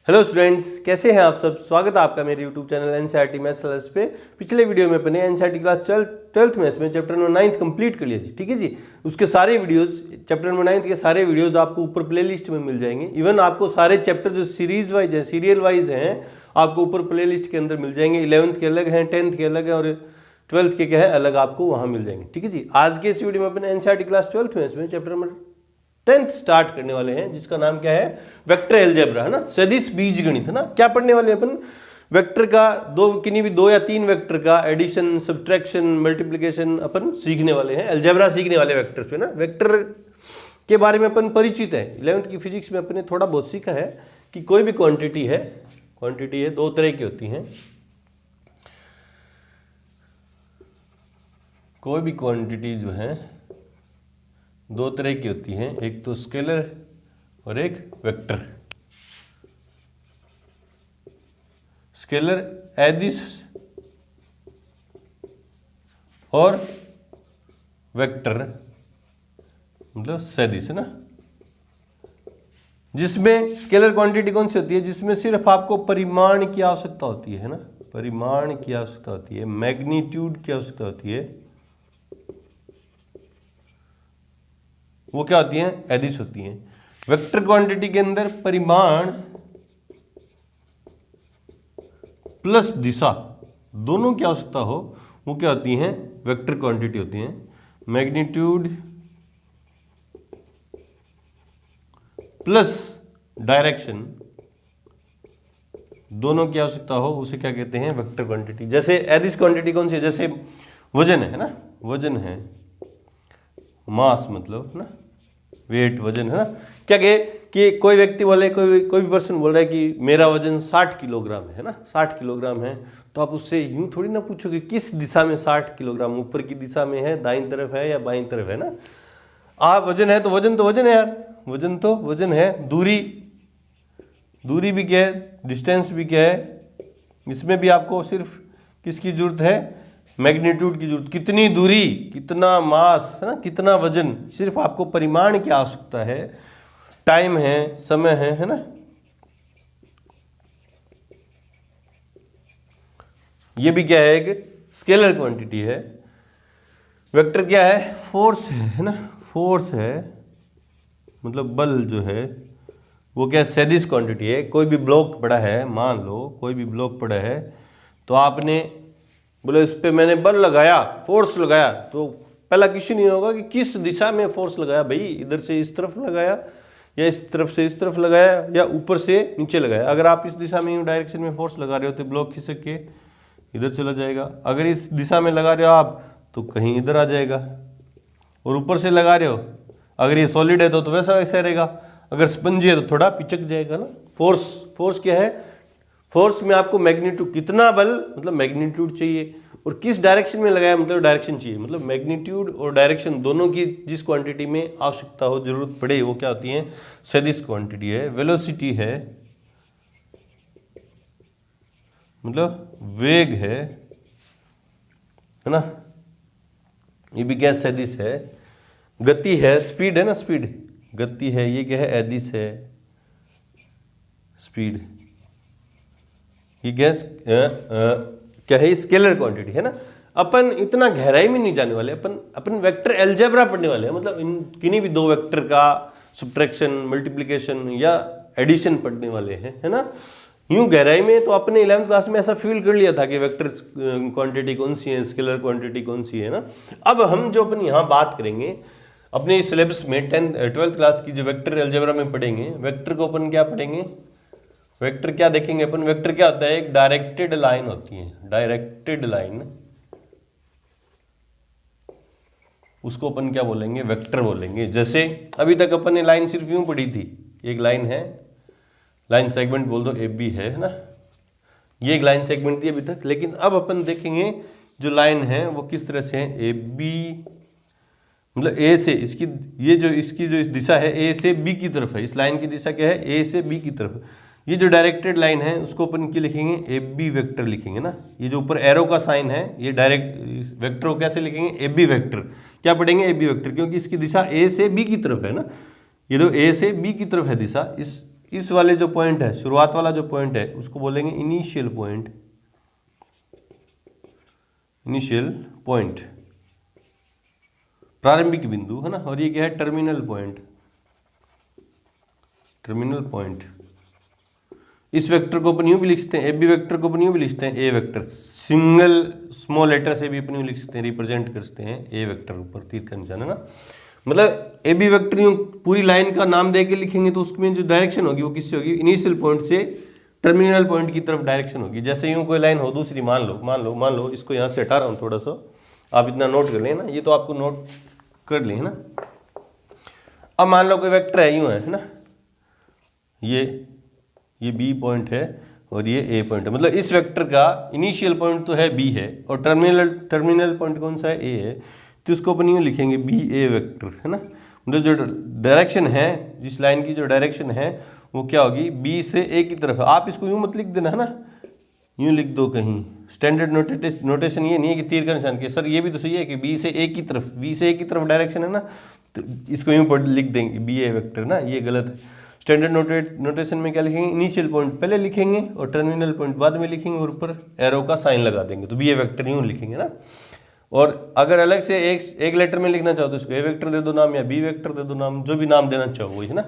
Hello students, कैसे हैं आप सब। स्वागत है आपका मेरे YouTube channel NCERT maths class पे। पिछले वीडियो में अपने एनसीईआरटी क्लास 12th मैथ्स में चैप्टर नंबर 9 कंप्लीट कर लिया जी। ठीक है जी। उसके सारे वीडियोस, चैप्टर नंबर 9 के सारे वीडियोस आपको ऊपर प्लेलिस्ट में मिल जाएंगे। इवन आपको सारे चैप्टर जो सीरीज वाइज हैं, सीरियल वाइज हैं, आपको ऊपर प्लेलिस्ट के अंदर मिल जाएंगे। 11th के अलग हैं, 10th के अलग हैं और 12th के क्या है अलग, आपको वहाँ मिल जाएंगे। ठीक है जी। आज के इस वीडियो में अपने एनसीईआरटी क्लास 12th मैथ्स में चैप्टर नंबर 10th स्टार्ट करने वाले हैं, जिसका नाम क्या है, वेक्टर अलजेब्रा, है ना, सदिश बीजगणित, है ना। क्या पढ़ने वाले हैं अपन, वेक्टर का किन्हीं भी दो या तीन वेक्टर का एडिशन, सब्ट्रैक्शन, मल्टीप्लिकेशन अपन सीखने वाले हैं। अलजेब्रा सीखने वाले वेक्टर्स पे ना। वेक्टर के बारे में अपन परिचित है। 11th की फिजिक्स में अपने थोड़ा बहुत सीखा है कि कोई भी क्वांटिटी है दो तरह की होती हैं। कोई भी क्वांटिटी जो है दो तरह की होती हैं, एक तो स्केलर और एक वेक्टर। स्केलर एदिश और वेक्टर मतलब सदिश, है ना। जिसमें स्केलर क्वांटिटी कौन सी होती है, जिसमें सिर्फ आपको परिमाण की आवश्यकता होती है ना, परिमाण की आवश्यकता होती है, मैग्नीट्यूड की आवश्यकता होती है। वो क्या होती हैं, एदिश होती हैं। वेक्टर क्वांटिटी के अंदर परिमाण प्लस दिशा दोनों की आवश्यकता हो, वो क्या होती हैं, वेक्टर क्वांटिटी होती हैं। मैग्नीट्यूड प्लस डायरेक्शन दोनों की आवश्यकता हो, उसे क्या कहते हैं, वेक्टर क्वांटिटी। जैसे एदिश क्वांटिटी कौन सी है, जैसे वजन है ना, वजन है, मास मतलब ना, वेट, वजन, है ना। क्या कहे कि कोई व्यक्ति बोले, कोई भी पर्सन बोल रहा है कि मेरा वजन 60 किलोग्राम है ना, 60 किलोग्राम है, तो आप उससे यूं थोड़ी ना पूछोगे किस दिशा में 60 किलोग्राम, ऊपर की दिशा में है, दाईं तरफ है या बाईं तरफ है ना। आप वजन है तो वजन है यार, वजन तो वजन है। दूरी भी क्या है, डिस्टेंस भी क्या है, इसमें भी आपको सिर्फ किसकी जरूरत है, मैग्नीट्यूड की जरूरत। कितनी दूरी, कितना मास, है ना, कितना वजन, सिर्फ आपको परिमाण की आवश्यकता है। टाइम है, समय है ना। ये भी क्या है, एक स्केलर क्वांटिटी है। वेक्टर क्या है, फोर्स है ना, फोर्स है मतलब बल जो है, वो क्या सदिश क्वांटिटी है। कोई भी ब्लॉक पड़ा है, मान लो कोई भी ब्लॉक पड़ा है, तो आपने बोले इस पर मैंने बल लगाया, फोर्स लगाया, तो पहला क्वेश्चन ये होगा कि किस दिशा में फोर्स लगाया भाई, इधर से इस तरफ लगाया या इस तरफ से इस तरफ लगाया या ऊपर से नीचे लगाया। अगर आप इस दिशा में डायरेक्शन में फोर्स लगा रहे हो तो ब्लॉक खिसक के इधर चला जाएगा। अगर इस दिशा में लगा रहे हो आप तो कहीं इधर आ जाएगा। और ऊपर से लगा रहे हो, अगर ये सॉलिड है तो वैसा वैसा रहेगा, अगर स्पंजी है तो थोड़ा पिचक जाएगा ना। फोर्स क्या है, फोर्स में आपको मैग्नीट्यूड, कितना बल मतलब मैग्नीट्यूड चाहिए, और किस डायरेक्शन में लगाया मतलब डायरेक्शन चाहिए। मतलब मैग्नीट्यूड और डायरेक्शन दोनों की जिस क्वांटिटी में आवश्यकता हो, जरूरत पड़े, वो क्या होती है, सदिश क्वांटिटी है। वेलोसिटी है मतलब वेग है ना, ये भी क्या सदिश है। गति है, स्पीड है ना, स्पीड, गति है, ये क्या है, एदिश है। स्पीड ये गैस क्या है, स्केलर क्वांटिटी है ना। अपन इतना गहराई में नहीं जाने वाले, अपन वेक्टर अलजेब्रा पढ़ने वाले हैं। मतलब इन किन्हीं भी दो वेक्टर का सब्ट्रैक्शन, मल्टीप्लिकेशन या एडिशन पढ़ने वाले हैं, है ना। यूं गहराई में तो अपने 11th क्लास में ऐसा फील कर लिया था कि वेक्टर क्वांटिटी कौन सी है, स्केलर क्वांटिटी कौन सी है ना। अब हम जो अपन यहाँ बात करेंगे अपने सिलेबस में 12th क्लास की जो वेक्टर अलजेब्रा में पढ़ेंगे, वेक्टर को अपन क्या पढ़ेंगे, वेक्टर क्या देखेंगे अपन। वेक्टर क्या होता है, एक डायरेक्टेड लाइन होती है, डायरेक्टेड लाइन, उसको अपन क्या बोलेंगे, वेक्टर बोलेंगे। जैसे अभी तक अपन ने लाइन सिर्फ यूं पढ़ी थी, एक लाइन है, लाइन सेगमेंट बोल दो, ए बी है ना, ये एक लाइन सेगमेंट थी अभी तक। लेकिन अब अपन देखेंगे जो लाइन है वो किस तरह से है, ए बी मतलब ए से इसकी इसकी जो दिशा है ए से बी की तरफ है। इस लाइन की दिशा क्या है, ए से बी की तरफ। ये जो डायरेक्टेड लाइन है उसको अपन क्या लिखेंगे, ए बी वेक्टर लिखेंगे ना। ये जो ऊपर एरो का साइन है, ये डायरेक्ट वेक्टर को कैसे लिखेंगे, ए बी वेक्टर। क्या पढ़ेंगे, ए बी वेक्टर, क्योंकि इसकी दिशा ए से बी की तरफ है ना। ये तो ए से बी की तरफ है दिशा, इस इस वाले जो पॉइंट है, शुरुआत वाला जो पॉइंट है, उसको बोलेंगे इनिशियल पॉइंट, इनिशियल पॉइंट, प्रारंभिक बिंदु, है ना। और ये क्या है, टर्मिनल पॉइंट, टर्मिनल पॉइंट। इस वेक्टर को अपन यूं भी लिख सकते हैं, ए बी वेक्टर को अपन यूं भी लिख सकते हैं, ए वेक्टर, सिंगल स्मॉल लेटर से भी अपन यूं लिख सकते हैं, रिप्रेजेंट कर सकते हैं ए वेक्टर, ऊपर तीर का निशान, है ना। मतलब ए बी वेक्टर यूं पूरी लाइन का नाम दे के लिखेंगे तो उसमें जो डायरेक्शन होगी वो किससे होगी, इनिशियल पॉइंट से टर्मिनल पॉइंट की तरफ डायरेक्शन होगी। जैसे यूं कोई लाइन हो दूसरी, मान लो इसको यहाँ से हटा रहा हूँ थोड़ा सा, आप इतना नोट कर लें ना, ये तो आपको नोट कर लें, है ना। अब मान लो कोई वेक्टर है, यूं है ना, ये बी पॉइंट है और ये ए पॉइंट है। मतलब इस वेक्टर का इनिशियल पॉइंट तो है बी है और टर्मिनल पॉइंट कौन सा है, ए है। तो इसको अपन यूँ लिखेंगे बी ए वेक्टर, है ना। मतलब जो डायरेक्शन है, जिस लाइन की जो डायरेक्शन है वो क्या होगी, बी से ए की तरफ है। आप इसको यूँ मत लिख देना, है ना, यूँ लिख दो कहीं। स्टैंडर्ड नोटेशन ये नहीं है कि तीर का निशान किया, सर ये भी तो सही है कि बी से ए की तरफ डायरेक्शन है ना, तो इसको यूँ लिख देंगे बी ए वेक्टर ना, ये गलत है। स्टैंडर्ड नोटेशन में क्या लिखेंगे, इनिशियल पॉइंट पहले लिखेंगे और टर्मिनल पॉइंट बाद में लिखेंगे और ऊपर एरो का साइन लगा देंगे, तो बी ए वेक्टर यूँ लिखेंगे ना। और अगर अलग से एक लेटर में लिखना चाहो तो इसको ए वेक्टर दे दो नाम या बी वेक्टर दे दो नाम, जो भी नाम देना चाहो वही, है ना।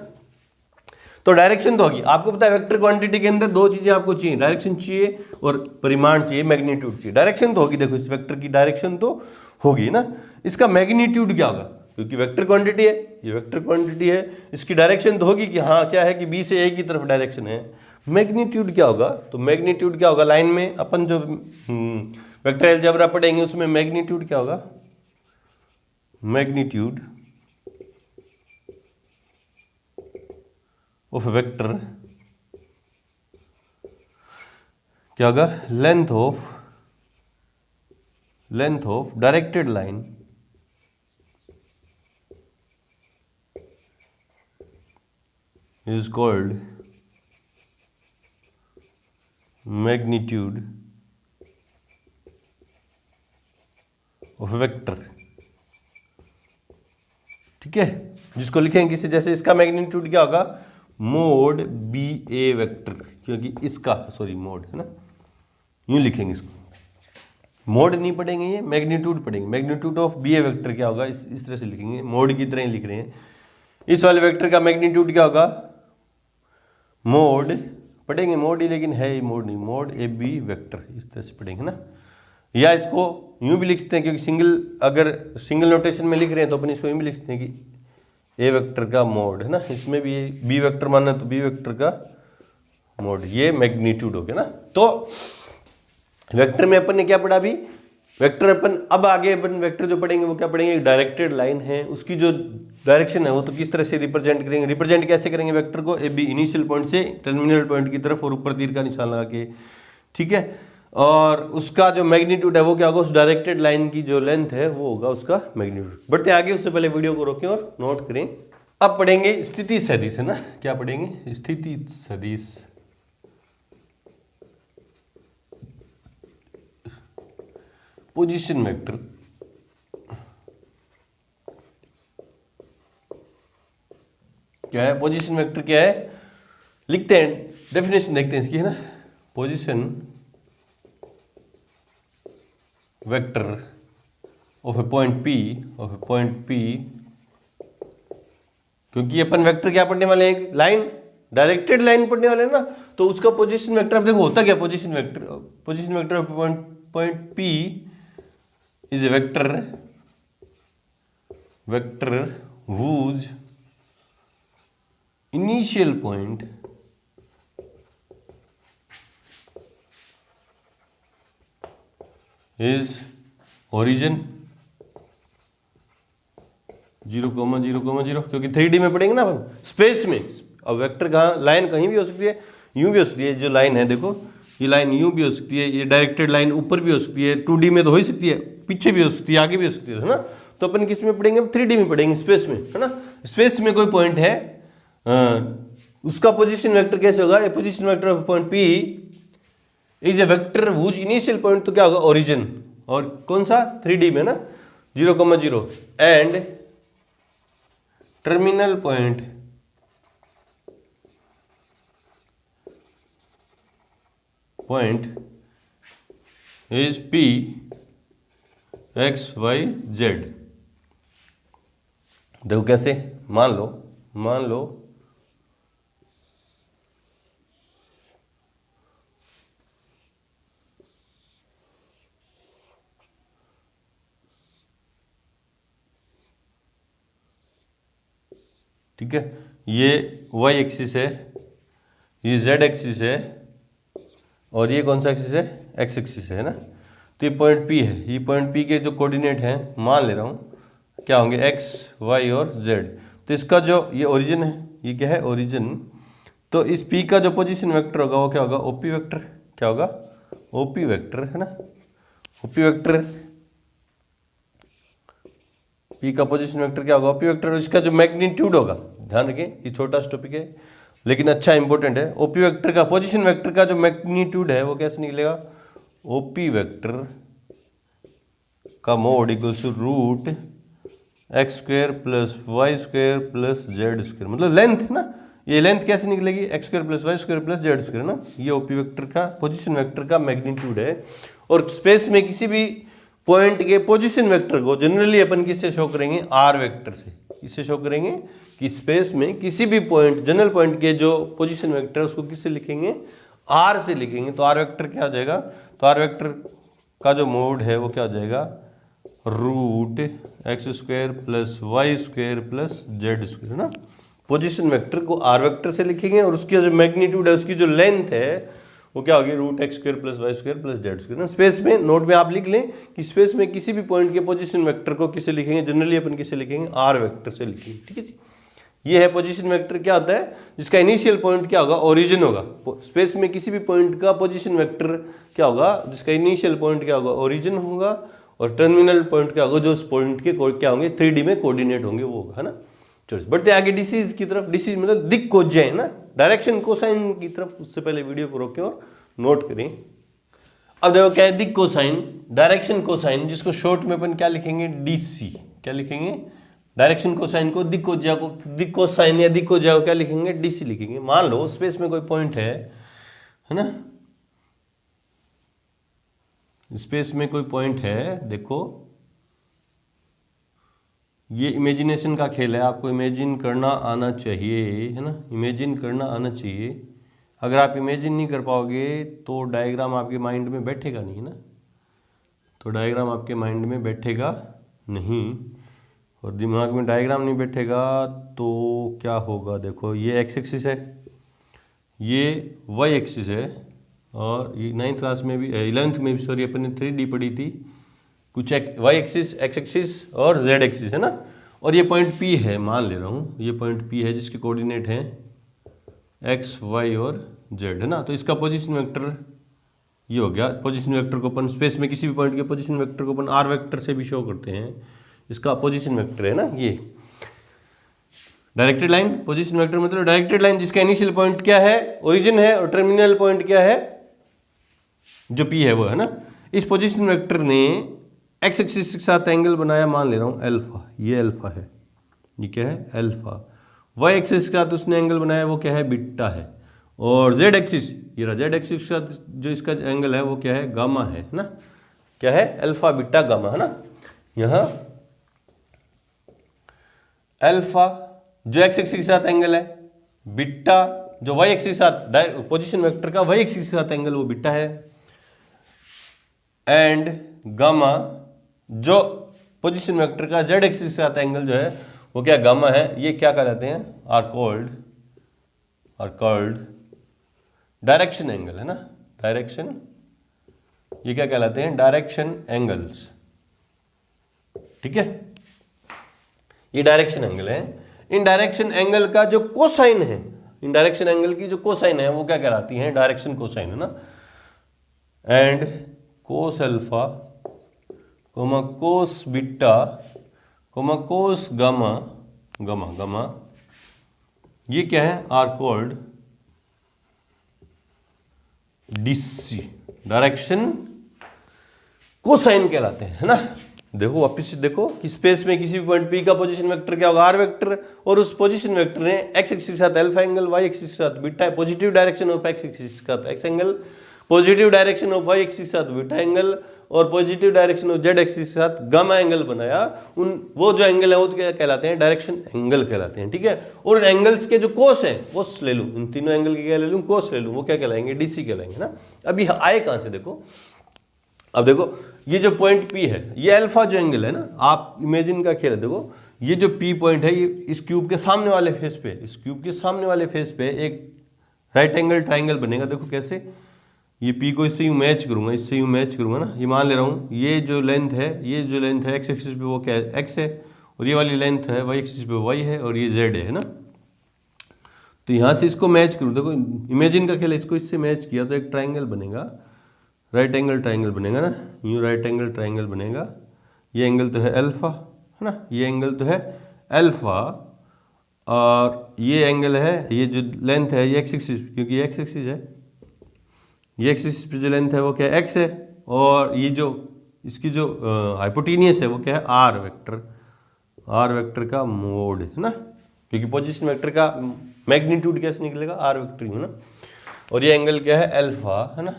तो डायरेक्शन तो होगी, आपको पता है वेक्टर क्वांटिटी के अंदर दो चीजें आपको चाहिए, डायरेक्शन चाहिए और परिमाण चाहिए, मैग्नीट्यूड चाहिए। डायरेक्शन तो होगी, देखो इस वेक्टर की डायरेक्शन तो होगी ना, इसका मैग्नीट्यूड क्या होगा, क्योंकि वेक्टर क्वांटिटी है, ये वेक्टर क्वांटिटी है, इसकी डायरेक्शन तो होगी कि हाँ क्या है कि बी से ए की तरफ डायरेक्शन है। मैग्नीट्यूड क्या होगा, तो मैग्नीट्यूड क्या होगा, लाइन में अपन जो वेक्टर अलजेब्रा पढ़ेंगे उसमें मैग्नीट्यूड क्या होगा, मैग्नीट्यूड ऑफ वेक्टर क्या होगा, length of directed line is called magnitude of vector। ठीक है, जिसको लिखेंगे किसी, जैसे इसका मैग्नीट्यूड क्या होगा, मोड बी ए वेक्टर, क्योंकि इसका मोड है ना, यूं लिखेंगे इसको, मोड नहीं पढ़ेंगे, ये मैग्नीट्यूड पढ़ेंगे। Magnitude of B A vector क्या होगा, इस तरह से लिखेंगे, मोड की तरह ही लिख रहे हैं। इस वाले वेक्टर का मैग्नीट्यूड क्या होगा, मोड पढ़ेंगे, मोड ही, लेकिन है ही मोड नहीं, मोड ए बी वेक्टर, इस तरह से पढ़ेंगे ना। या इसको यूं भी लिख सकते हैं, क्योंकि अगर सिंगल नोटेशन में लिख रहे हैं तो अपन इसको यूं भी लिख सकते हैं कि ए वेक्टर का मोड, है ना। इसमें भी बी वेक्टर मानना तो बी वेक्टर का मोड, ये मैग्नीट्यूड हो गया ना। तो वेक्टर में अपन ने क्या पढ़ा अभी, वेक्टर अपन अब आगे अपन वेक्टर जो पढ़ेंगे वो क्या पढ़ेंगे, डायरेक्टेड लाइन है, उसकी जो डायरेक्शन है वो तो किस तरह से रिप्रेजेंट करेंगे, रिप्रेजेंट कैसे करेंगे वेक्टर को, ए बी इनिशियल पॉइंट से टर्मिनल पॉइंट की तरफ और ऊपर तीर का निशान लगा के, ठीक है। और उसका जो मैग्नीट्यूड है वो क्या होगा, उस डायरेक्टेड लाइन की जो लेंथ है वो होगा उसका मैग्नीट्यूड। बढ़ते आगे, उससे पहले वीडियो को रोकें और नोट करें। अब पढ़ेंगे स्थिति सदिश, है ना। क्या पढ़ेंगे, स्थिति सदिश। पोजीशन वेक्टर क्या है, पोजीशन वेक्टर क्या है, लिखते हैं, डेफिनेशन देखते हैं इसकी, है ना। Position vector of A point P, क्योंकि अपन वेक्टर क्या पढ़ने वाले हैं, लाइन, डायरेक्टेड लाइन पढ़ने वाले हैं ना, तो उसका पोजीशन वेक्टर, अब देखो होता क्या, position vector of point P is a vector whose initial point is origin 0,0,0, क्योंकि 3D में पढ़ेंगे ना अपन, स्पेस में। अब वेक्टर कहाँ, लाइन कहीं भी हो सकती है, यूं भी हो सकती है, जो लाइन है देखो, ये लाइन यूं भी हो सकती है, ये डायरेक्टेड लाइन ऊपर भी हो सकती है, 2D में तो हो ही सकती है, पीछे भी हो सकती है, आगे भी हो सकती है ना। तो अपन किस में पढ़ेंगे, 3D में पढ़ेंगे, स्पेस में, है ना। स्पेस में कोई पॉइंट है, उसका पोजीशन वेक्टर कैसे होगा, a position vector of point P is a vector whose initial point तो क्या होगा, ओरिजिन, और कौन सा, 3D में ना, 0,0, and terminal point point is P x y z। देखो कैसे, मान लो ठीक है, ये y एक्सिस है, ये z एक्सिस है, और ये कौन सा एक्सिस है, x एक्सिस है ना। तो ये पॉइंट P है, ये पॉइंट P के जो कोऑर्डिनेट हैं मान ले रहा हूँ क्या होंगे, x y और z। तो इसका जो ये ओरिजिन है, ये क्या है ओरिजिन, तो इस P का जो पोजीशन वेक्टर होगा वो क्या होगा, OP वेक्टर। क्या होगा, OP वेक्टर है ना। OP वेक्टर, P का पोजीशन वेक्टर क्या होगा, OP वेक्टर। इसका जो मैग्नीट्यूड होगा, ध्यान रखें ये छोटा सा टॉपिक है लेकिन अच्छा इंपॉर्टेंट है। OP वेक्टर का पोजीशन वेक्टर का जो मैग्नीट्यूड है वो कैसे निकलेगा, OP वेक्टर का mod equals to root x square plus y square plus z square, मतलब लेंथ है ना। ये लेंथ कैसे निकलेगी, x square plus y square plus z square ना। ये OP वेक्टर का पोजीशन वेक्टर का मैग्नीट्यूड है। और स्पेस में किसी भी पॉइंट के पोजीशन वेक्टर को जनरली अपन किससे शो करेंगे, आर वेक्टर से। किससे शो करेंगे कि स्पेस में किसी भी पॉइंट, जनरल पॉइंट के जो पोजीशन वेक्टर है उसको किससे लिखेंगे, आर से लिखेंगे। तो आर वेक्टर क्या हो जाएगा, तो आर वेक्टर का जो मोड है वो क्या हो जाएगा, root x square plus y square plus z square है ना। पोजीशन वेक्टर को आर वेक्टर से लिखेंगे और उसकी जो मैग्नीट्यूड है, उसकी जो लेंथ है वो क्या होगी, root x square plus y square plus z square ना। स्पेस में नोट में आप लिख लें कि स्पेस में किसी भी पॉइंट के पोजीशन वेक्टर को किसे लिखेंगे, जनरली अपन किसे लिखेंगे, आर वेक्टर से लिखेंगे। ठीक है जी, ये है पोजीशन वेक्टर। क्या होता है, जिसका इनिशियल पॉइंट क्या होगा, ओरिजिन होगा। स्पेस में किसी भी पॉइंट का पोजीशन वेक्टर क्या होगा, जिसका इनिशियल पॉइंट क्या होगा, ओरिजिन होगा, और टर्मिनल पॉइंट क्या होगा, जो उस पॉइंट के क्या होंगे, 3D में कोऑर्डिनेट होंगे वो होगा, है ना। चलो बढ़ते आगे डिसीज की तरफ। डिसीज मतलब दिक कोज्या है ना, डायरेक्शन कोसाइन की तरफ। उससे पहले वीडियो को रोकें और नोट करें। अब देखो क्या है, दिक कोसाइन, डायरेक्शन कोसाइन, जिसको शॉर्ट में अपन क्या लिखेंगे, DC। क्या लिखेंगे, डायरेक्शन कोसाइन को, दिक कोज्या को, दिक कोसाइन या दिक कोज्या को क्या लिखेंगे, DC लिखेंगे। मान लो स्पेस में कोई पॉइंट है ना, स्पेस में कोई पॉइंट है, देखो ये इमेजिनेशन का खेल है, आपको इमेजिन करना आना चाहिए, है ना, इमेजिन करना आना चाहिए। अगर आप इमेजिन नहीं कर पाओगे तो डायग्राम आपके माइंड में बैठेगा नहीं, है ना। तो डायग्राम आपके माइंड में बैठेगा नहीं, और दिमाग में डायग्राम नहीं बैठेगा तो क्या होगा, देखो ये एक्स एक्सिस है, ये वाई एक्सिस है, और ये 9th क्लास में भी 11th में भी सॉरी अपन ने 3D पढ़ी थी कुछ, वाई एक्सिस, एक्स एक्सिस और जेड एक्सिस है ना। और ये पॉइंट P है, मान ले रहा हूँ ये पॉइंट P है जिसके कोऑर्डिनेट हैं एक्स वाई और जेड, है ना। तो इसका पोजीशन वेक्टर ये हो गया। पोजीशन वेक्टर को अपन स्पेस में किसी भी पॉइंट के पोजीशन वेक्टर को अपन आर वेक्टर से भी शो करते हैं, इसका पोजीशन वेक्टर है ना। ये डायरेक्टेड लाइन, पोजीशन वेक्टर मतलब डायरेक्टेड लाइन जिसका इनिशियल पॉइंट क्या है, ओरिजिन है, और टर्मिनल पॉइंट क्या है, जो P है वो, है ना। इस पोजीशन वेक्टर ने एक्स एक्सिस के साथ एंगल बनाया, मान ले रहा हूँ अल्फा, ये अल्फा है, ये क्या है अल्फा। वाई एक्सिस के साथ उसने एंगल बनाया वो क्या है, बीटा है। और जेड एक्सिस, ये रहा जेड एक्सिस के साथ जो इसका एंगल है वो क्या है, गामा है ना। क्या है, अल्फा बीटा गामा, है ना। यहाँ अल्फा जो एक्स एक्सिस के साथ एंगल है, बीटा जो वाई एक्सिस के साथ, पोजीशन वेक्टर का वाई एक्सिस के साथ एंगल वो बीटा है, एंड गामा जो पोजीशन वेक्टर का जेड एक्सिस के साथ एंगल जो है वो क्या, गामा है। ये क्या कहलाते हैं, आर कॉल्ड डायरेक्शन एंगल, है ना, डायरेक्शन। ये क्या कहलाते हैं, डायरेक्शन एंगल्स। ठीक है, ये डायरेक्शन एंगल है। इन डायरेक्शन एंगल का जो कोसाइन है, इन डायरेक्शन एंगल की जो कोसाइन है वो क्या कहलाती है, डायरेक्शन कोसाइन, है ना। And cos alpha comma cos beta comma cos gamma gamma, ये क्या है, are called DC, direction cosine कहलाते हैं, है ना। देखो वापिस से देखो कि स्पेस में किसी भी पॉइंट P का पोजीशन वेक्टर क्या होगा, आर वेक्टर, और उस पोजीशन वेक्टर ने एक्स एक्सिस के साथ अल्फा एंगल, वाई एक्सिस के साथ beta, positive direction of x axis के साथ x angle, positive direction of y axis के साथ बीटा एंगल और positive direction of z axis के साथ गामा एंगल बनाया, वो जो एंगल है वो क्या कहलाते हैं, डायरेक्शन एंगल कहलाते हैं, ठीक है। और एंगल्स के जो कोस हैं कोस ले लूं, इन तीनों एंगल के क्या ले लूं, कोस ले लूं, वो क्या कहलाएंगे, डीसी कहलाएंगे ना। अभी आए कहां से देखो, अब देखो ये जो पॉइंट पी है, ये अल्फा जो एंगल है ना, आप इमेजिन का खेल है, देखो ये जो पी पॉइंट है, ये इस क्यूब के सामने वाले फेस पे, इस क्यूब के सामने वाले फेस पे एक राइट एंगल ट्राइंगल बनेगा। देखो कैसे, ये पी को इससे यूं मैच करूंगा, इससे यूं मैच करूंगा ना, ये मान ले रहा हूँ ये जो लेंथ है, ये जो लेंथ है एक्स एक्सिस पे वो क्या है, एक्स है, और ये वाली लेंथ है वाई एक्सिस पे वाई है, और ये जेड है ना। तो यहाँ से इसको मैच करूँ, देखो इमेजिन का खेल, इसको इससे मैच किया तो एक ट्राइंगल बनेगा, राइट एंगल ट्राइंगल बनेगा ना, यूँ राइट एंगल ट्राइंगल बनेगा। ये एंगल तो है अल्फा है ना, ये एंगल तो है अल्फा, और ये एंगल है, ये जो लेंथ है ये एक्स एक्सिस, क्योंकि ये एक्स एक्सिस है, ये एक्स एक्सिस पे जो लेंथ है वो क्या है, एक्स है, और ये जो इसकी जो हाइपोटेनियस है वो क्या है, आर वेक्टर, आर वेक्टर का मोड है ना, क्योंकि पोजीशन वेक्टर का मैग्नीट्यूड कैसे निकलेगा, आर वेक्टर ही ना। और ये एंगल क्या है, अल्फा है ना।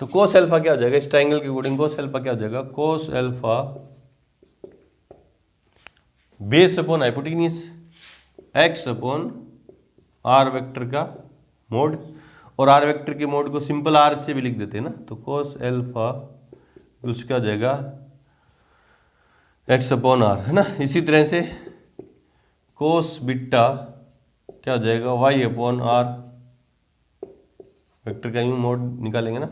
तो कोस अल्फा क्या हो जाएगा, इस ट्रायंगल के अकॉर्डिंग कोस अल्फा क्या हो जाएगा, cos alpha base upon hypotenuse x upon r vector का मोड, और आर वेक्टर के मोड को सिंपल आर से भी लिख देते हैं ना, तो कोस अल्फा उसका जाएगा एक्स अपॉन आर है ना। इसी तरह से कोस बीटा क्या हो जाएगा, वाई अपॉन आर वेक्टर का यूं मोड निकालेंगे ना,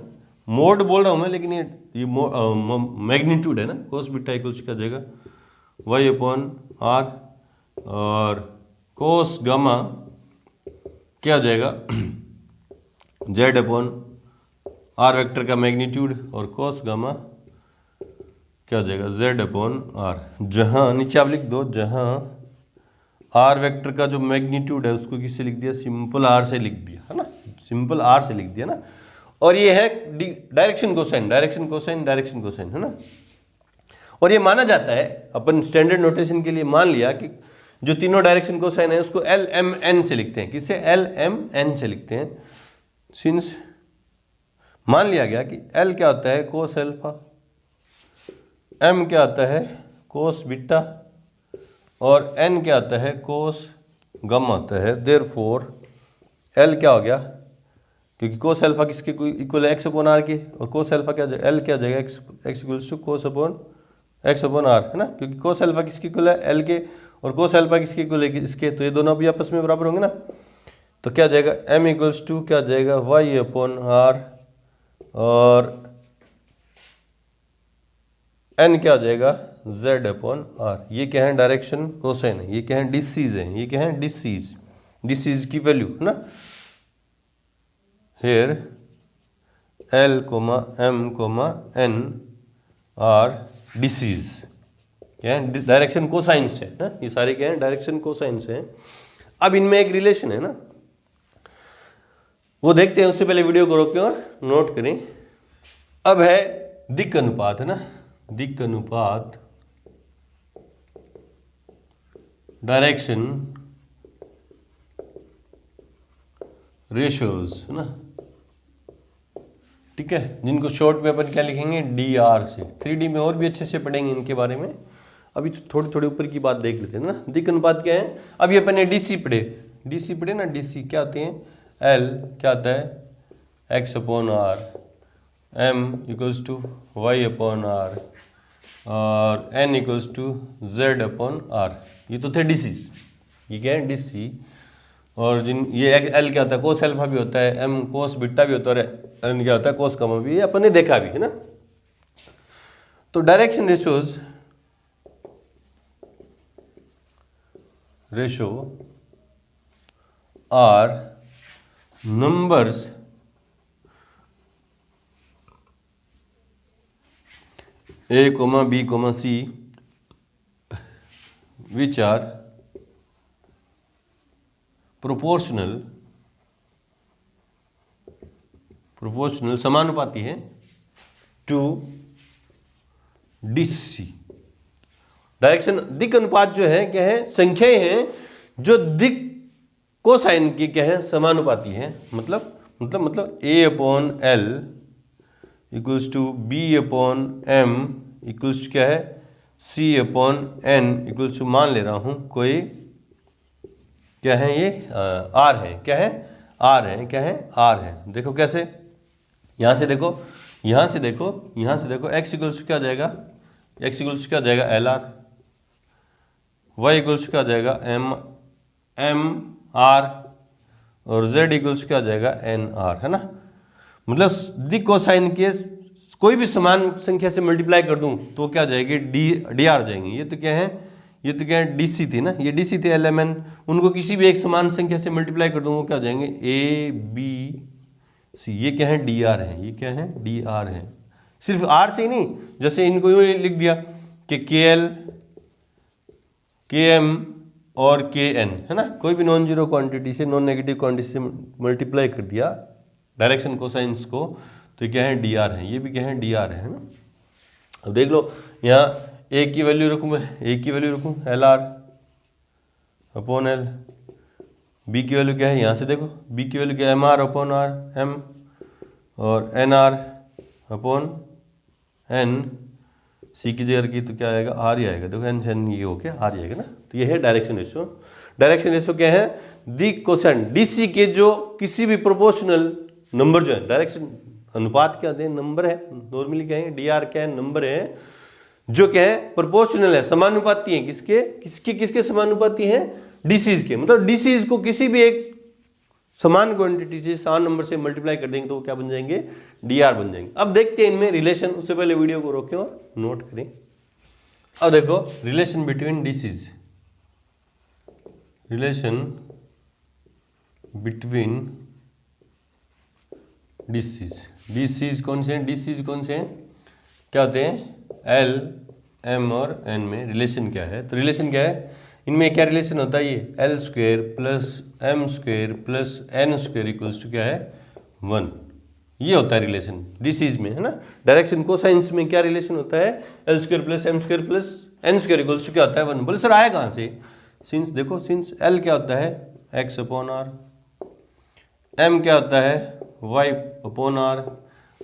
मोड बोल रहा हूं मैं, लेकिन ये मैग्नीट्यूड है ना, कोस बीटा इक्वल्स क्या जाएगा, वाई अपॉन आर, और कोस गामा क्या हो जाएगा, जेड अपॉन आर वेक्टर का मैग्नीट्यूड, और कोस गामा क्या हो जाएगा, जेड अपॉन आर। जहां नीचे आप लिख दो, जहां आर वेक्टर का जो मैग्नीट्यूड है उसको किससे लिख दिया, सिंपल आर से लिख दिया है ना, सिंपल आर से लिख दिया ना। और ये है direction cosine, direction cosine, direction cosine है ना। और ये माना जाता है, अपन स्टैंडर्ड नोटेशन के लिए मान लिया कि जो तीनों डायरेक्शन कोसाइन है उसको एल एम एन से लिखते हैं, किससे, एल एम एन से लिखते हैं। सिंस मान लिया गया कि एल क्या होता है, कोस अल्फा, एम क्या होता है, कोस बीटा, और एन क्या आता है, कोस गामा आता है। देयरफॉर एल क्या हो गया, क्योंकि कोस अल्फा किसके इक्वल है, एक्स अपॉन आर के, और कोस अल्फा क्या जाएगा, एल क्या जाएगा, x equals to cos upon x upon r है ना, क्योंकि कोस अल्फा किसके इक्वल है, एल के, और कोस अल्फा किसके इक्वल है, इसके, तो ये दोनों भी आपस में बराबर होंगे ना। तो क्या जाएगा, एम इक्वल्स टू क्या जाएगा, वाई अपॉन आर, और एन क्या हो जाएगा, जेड अपॉन आर। ये क्या है, डायरेक्शन कोसाइन है, ये क्या है, डिसीज है, ये क्या है, डिसीज, डिसीज की वैल्यू है ना। Here l comma m comma n are DCs, क्या है, डायरेक्शन कोसाइंस है ना, ये सारे क्या है, डायरेक्शन कोसाइंस है। अब इनमें एक रिलेशन है ना, वो देखते हैं, उससे पहले वीडियो को रोकें और नोट करें। अब है दिक् अनुपात है ना, दिक् अनुपात, डायरेक्शन रेशियोज है ना, ठीक है, जिनको शॉर्ट में अपन क्या लिखेंगे, डी आर से। 3D में और भी अच्छे से पढ़ेंगे इनके बारे में, अभी थोड़ी थोड़ी ऊपर की बात देख लेते हैं ना। दिक् अनुपात क्या है, अभी अपन ने डीसी पढ़े, डीसी पढ़े ना, डीसी क्या आते हैं, एल क्या आता है, x upon are, M equals to Y upon R, और N equals to Z upon R. ये तो थे डीसी, ये क्या है, डीसी। और जिन ये एल क्या होता है, कोस अल्फा भी होता है, एम कोस बीटा भी होता है, और एन क्या होता है, कोस गामा भी, ये अपन ने देखा भी है ना। तो direction ratio are numbers A, B, C which are proportional समानुपाती है टू DC। डायरेक्शन दिक् अनुपात जो है क्या है, संख्याएं हैं जो दिक् कोसाइन की क्या है, समानुपाती है। मतलब A upon l equals to B upon m equals क्या है C upon n equals to मान ले रहा हूँ कोई क्या है ये आर है, क्या है आर है, क्या है आर है। देखो कैसे, यहाँ से देखो, यहाँ से देखो, यहाँ से देखो, एक्स इक्वल्स टू क्या हो जाएगा, एक्स इक्वल्स टू क्या हो जाएगा l r, y equals to क्या हो जाएगा एम आर, और z इक्वल्स क्या हो जाएगा एन आर, है ना। मतलब दी कोसाइन के कोई भी समान संख्या से मल्टीप्लाई कर दूं तो क्या जाएगी डी आर जाएंगे। ये तो क्या है, ये तो क्या है डीसी थी ना, ये डीसी थे एल एम एन, उनको किसी भी एक समान संख्या से मल्टीप्लाई कर दूं वो क्या हो जाएंगे ए बी सी। ये क्या है डी आर है, ये क्या है डी आर है। सिर्फ आर से ही नहीं, जैसे इनको यूँ लिख दिया कि के एल के एम और के एन, है ना, कोई भी नॉन जीरो क्वांटिटी से नॉन नेगेटिव क्वांटिटी से मल्टीप्लाई कर दिया डायरेक्शन कोसाइंस को, तो क्या है डी आर है, ये भी क्या है डी आर है ना। अब देख लो यहाँ ए की वैल्यू रखूँ मैं, ए की वैल्यू रखूँ l r upon l, B की वैल्यू क्या है यहाँ से देखो, बी की वैल्यू क्या है m r upon are m, और n r upon n, C की जगह की तो क्या आएगा आर ही आएगा। देखो एन से एन ये हो गया आर ही आएगा ना। तो ये है डायरेक्शन रेशियो। डायरेक्शन रेशियो क्या है, दी कोसेंट डीसी के जो किसी भी प्रोपोर्शनल नंबर जो है, डायरेक्शन अनुपात क्या होते हैं नंबर है, नॉर्मली क्या है डी आर क्या है नंबर है, जो क्या है प्रोपोर्शनल है, समानुपाती है, किसके किसके किसके समानुपाती है डीसीज के। मतलब डीसीज को किसी भी एक समान क्वांटिटी से समान नंबर से मल्टीप्लाई कर देंगे तो वो क्या बन जाएंगे डी आर बन जाएंगे। अब देखते हैं इनमें रिलेशन, उससे पहले वीडियो को रोकें और नोट करें। अब देखो relation between DCs, relation between DCs, DCs कौन से हैं, डीसीज कौन से हैं, क्या होते हैं एल एम और एन में रिलेशन क्या है। तो रिलेशन क्या है, इनमें क्या रिलेशन होता है, ये l square plus m square plus n square equals to क्या है 1, ये होता है रिलेशन डीसीज में, है ना। डायरेक्शन कोसाइंस में क्या रिलेशन होता है l square plus m square plus n square equals to क्या होता है 1। बोले सर आया कहाँ से, सिंस देखो सिंस एल क्या होता है एक्स अपॉन आर, एम क्या होता है वाई अपॉन आर,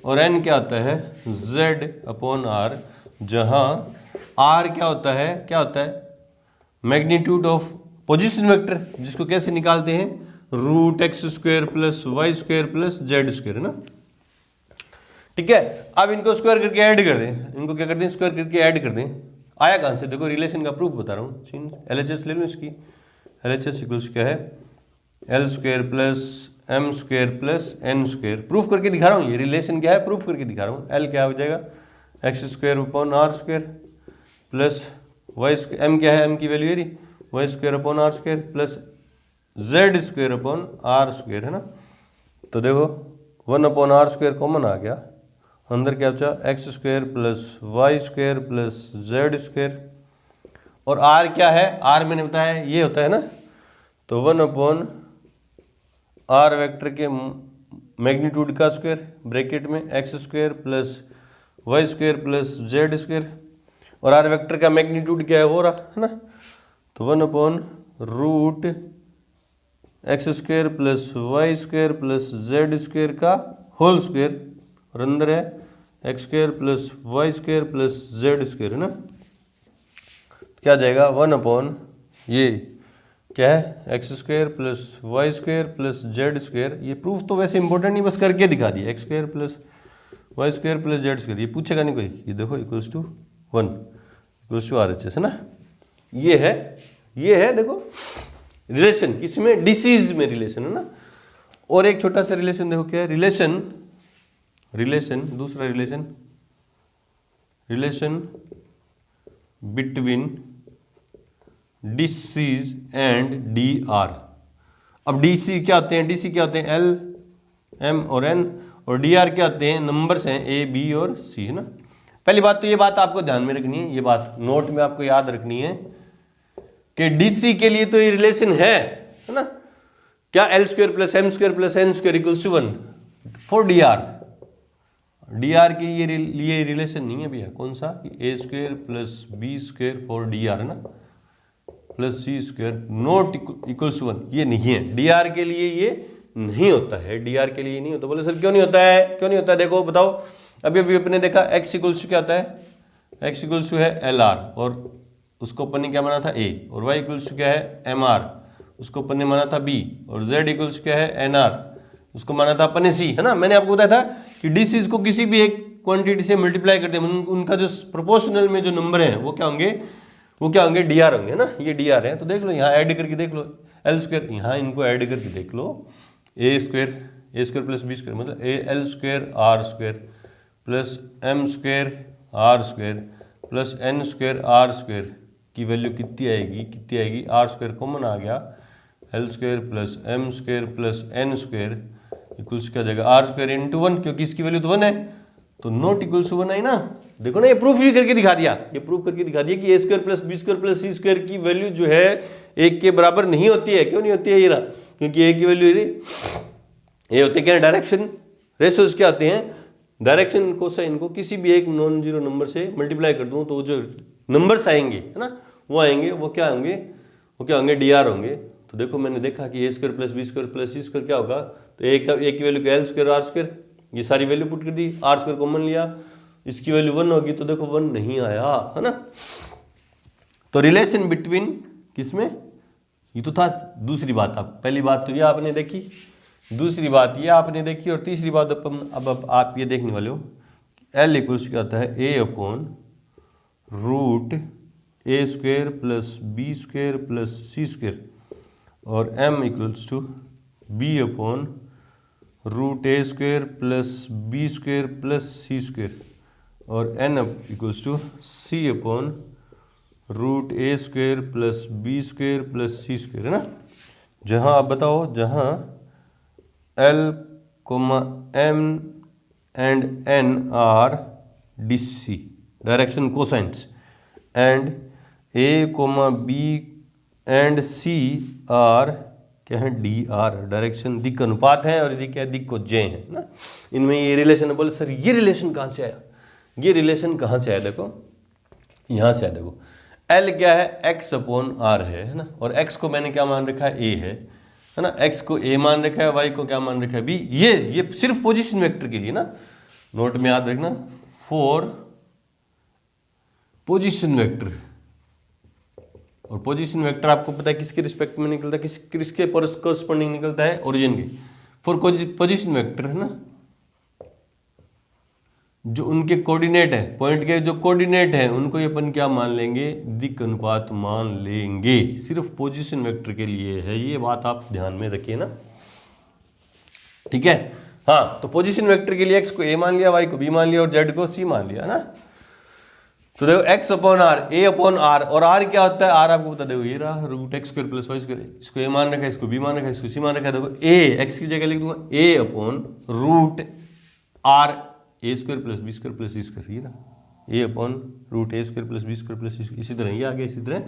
और एन क्या होता है जेड अपॉन आर, जहाँ आर क्या होता है मैग्नीट्यूड ऑफ पोजीशन वेक्टर, जिसको कैसे निकालते हैं root x square plus y square plus z square, है ना। ठीक है, अब इनको स्क्वायर करके ऐड कर दें, इनको क्या करते हैं स्क्वायर करके ऐड कर दें। आया कहाँ से, देखो रिलेशन का प्रूफ बता रहा हूँ, एलएचएस ले लो इसकी, एलएचएस इक्वल्स क्या है l square plus M square plus N square. Proof करके दिखा रहा हूँ, ये रिलेशन क्या है प्रूफ करके दिखा रहा हूँ। एल क्या हो जाएगा x square upon r square plus y square, m क्या है एम की वैल्यू है y square upon r square plus z square upon r square, है ना। तो देखो 1 अपॉन आर स्क्वायर कॉमन आ गया, अंदर क्या बचा x square plus y square plus z square, और आर क्या है, आर मैंने बताया ये होता है ना, तो 1 अपॉन आर वेक्टर के मैग्नीट्यूड का स्क्वायर ब्रैकेट में x square plus y square plus z square, और आर वेक्टर का मैग्नीट्यूड क्या है वो रहा, है ना। तो 1 अपॉन root x square plus y square plus z square का होल स्क्वायर, और अंदर है x square plus y square plus z square, है ना। क्या जाएगा 1 अपॉन ये क्या है x square plus y square plus z square. ये प्रूफ तो वैसे इंपॉर्टेंट नहीं, बस करके दिखा दिया, x square plus y square plus z square, ये पूछेगा नहीं कोई। ये देखो equals to 1 equals to R H S, है ना। ये है देखो रिलेशन, किसमें डिसीज में रिलेशन, है ना। और एक छोटा सा रिलेशन देखो क्या है, रिलेशन दूसरा relation between DCs and D R. अब डीसी क्या होते हैं, डीसी क्या होते हैं एल एम और एन, और डी आर क्या होते हैं नंबर्स हैं ए बी और सी, है ना। पहली बात तो ये बात आपको ध्यान में रखनी है, ये बात नोट में आपको याद रखनी है कि डीसी के लिए तो ये रिलेशन है ना, क्या L square plus M square plus N square equals to 1 for D R. D R के लिए रिलेशन नहीं है भैया, कौन सा A square plus B square for D R, है ना, plus C square not equals 1, ये नहीं है डी आर के लिए, ये नहीं होता है डी आर के लिए नहीं होता। बोले सर क्यों नहीं होता है, क्यों नहीं होता है, देखो बताओ अभी अभी अपने देखा x इक्वल्स टू क्या होता है, x इक्वल्स टू है LR और उसको अपन ने क्या माना था A, और y इक्वल्स टू क्या है MR उसको अपन ने माना था B, और z इक्वल्स क्या है NR उसको माना था अपन ने C, है ना। मैंने आपको बताया था कि DCs को किसी भी एक क्वांटिटी से मल्टीप्लाई करते हैं उनका जो प्रोपोर्शनल में जो नंबर है वो क्या होंगे, DR होंगे, है ना। ये DR है, तो देख लो यहाँ ऐड करके देख लो L स्क्वायर, यहाँ इनको ऐड करके देख लो A square plus B square मतलब AL square R square plus M square R square plus N square R square की वैल्यू कितनी आएगी, R स्क्वायर कॉमन आ गया, L square plus M square plus N square equals क्या जाएगा R square into 1, क्योंकि इसकी वैल्यू तो 1 है, तो नॉट इक्वल्स टू 1 आई ना। देखो ना, ये प्रूफ भी करके दिखा दिया, कि A square plus B square plus C square की वैल्यू जो है 1 के बराबर नहीं होती है। क्यों नहीं होती है, ये रहा, क्योंकि A की वैल्यू ये होते क्या, डायरेक्शन रेशियोज क्या होते हैं, डायरेक्शन कोसाइन को किसी भी एक नॉन जीरो नंबर से मल्टीप्लाई कर दूं तो जो नंबर्स आएंगे, है ना, वो क्या होंगे DR होंगे। तो देखो मैंने देखा कि A square plus B square plus C square क्या होगा, तो A की वैल्यू क्या L स्क्वायर R स्क्वायर, ये सारी वैल्यू पुट कर दी, R स्क्वायर कॉमन लिया, इसकी वैल्यू 1 होगी, तो देखो 1 नहीं आया, है ना। तो रिलेशन बिटवीन किसमें, ये तो था दूसरी बात। आप पहली बात तो ये आपने देखी, दूसरी बात ये आपने देखी, और तीसरी बात अब आप ये देखने वाले हो L इक्वल्स क्या होता है A upon root A square plus B square plus C square, और M equals to B upon root A square plus B square plus C square, और N equals to C upon root A square plus B square plus C square, है ना। जहाँ आप बताओ, जहाँ L, M and N are DC direction cosines and A, B and C are क्या है, DR direction दिक् अनुपात है, और यदि क्या है दिक् को J है ना। इनमें ये रिलेशन, बोले सर ये रिलेशन कहाँ से आया, ये रिलेशन कहाँ से आया, देखो यहाँ से आया। देखो L क्या है X अपॉन R है ना, और X को मैंने क्या मान रखा है A है ना, X को A मान रखा है, Y को क्या मान रखा है B। ये सिर्फ पोजीशन वेक्टर के लिए ना, नोट में याद रखना, फॉर पोजीशन वेक्टर। और पोजीशन वेक्टर आपको पता है किसके रिस्पेक्ट में निकलता है, किसके कोरस्पॉन्डिंग निकलता है, ओरिजिन के। फॉर पोजीशन वेक्टर है ना, जो उनके कोऑर्डिनेट है, पॉइंट के जो कोऑर्डिनेट है उनको ये अपन क्या मान लेंगे, दिक् अनुपात मान लेंगे। सिर्फ पोजीशन वेक्टर के लिए है, ये बात आप ध्यान में रखिए ना, ठीक है। हाँ, तो पोजीशन वेक्टर के लिए X को A मान लिया, Y को B मान लिया और Z को C मान लिया ना। तो देखो X upon R, A upon R, और R क्या होता है, R आपको बता, देखो ये रहा root X square plus Y square, इसको A मान रखा है, इसको B मान रखा है, इसको C मान रखा है। देखो A, X की जगह लिख दूंगा A upon root R A square plus B square plus C square, ये रहा A upon root A square plus B square plus C, इसी तरह ये आ गया, इसी तरह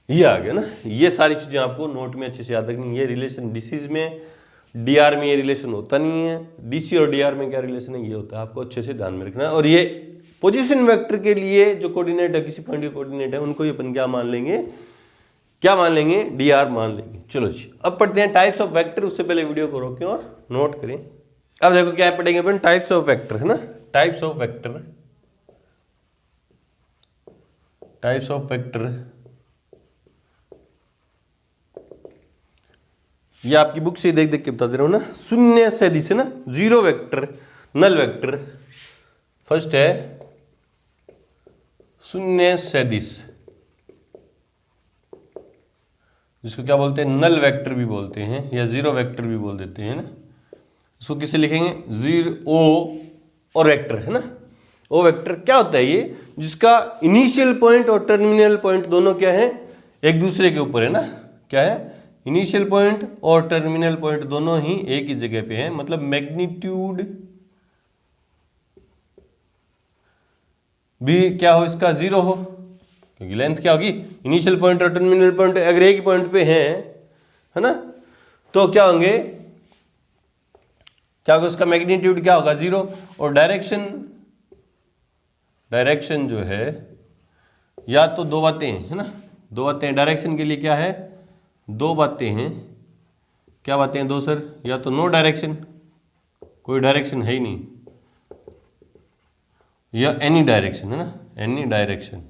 ये आ गया ना। ये सारी चीज़ें आपको नोट में अच्छे से याद रखनी। ये रिलेशन DCs में, DR में ये रिलेशन होता नहीं है, DC और DR में क्या रिलेशन है ये होता है, आपको अच्छे से ध्यान में रखना है। और ये पोजीशन वेक्टर के लिए जो कोऑर्डिनेट है, किसी पॉइंट के कोऑर्डिनेट है, उनको अपन क्या मान लेंगे, DR मान लेंगे। चलो जी, अब पढ़ते हैं टाइप्स ऑफ वेक्टर। उससे पहले वीडियो को रोकें और नोट करें। अब देखो क्या पढ़ेंगे अपन, टाइप्स ऑफ वेक्टर, है ना। टाइप्स ऑफ वेक्टर ये आपकी बुक से देख देख के बता दे रहा हूं ना। शून्य सदिश है ना, zero vector, null vector. First है शून्य सदिश, जिसको क्या बोलते हैं, नल वेक्टर भी बोलते हैं या जीरो वेक्टर भी बोल देते हैं ना। इसको किसे लिखेंगे, O और वेक्टर, है ना। O वेक्टर क्या होता है, ये जिसका इनिशियल पॉइंट और टर्मिनल पॉइंट दोनों क्या है, एक दूसरे के ऊपर है ना। क्या है, इनिशियल पॉइंट और टर्मिनल पॉइंट दोनों ही एक ही जगह पे है, मतलब मैग्नीट्यूड भी क्या हो, इसका 0 हो, क्योंकि लेंथ क्या होगी, इनिशियल पॉइंट और टर्मिनल पॉइंट अगर एक ही पॉइंट पे है ना, तो क्या होंगे, क्या होगा, उसका मैग्नीट्यूड क्या होगा, 0। और डायरेक्शन जो है, या तो दो बातें हैं, है ना, दो बातें डायरेक्शन के लिए क्या है, दो बातें हैं। क्या बातें हैं दो सर, या तो नो डायरेक्शन, कोई डायरेक्शन है ही नहीं, या एनी डायरेक्शन, है ना, एनी डायरेक्शन।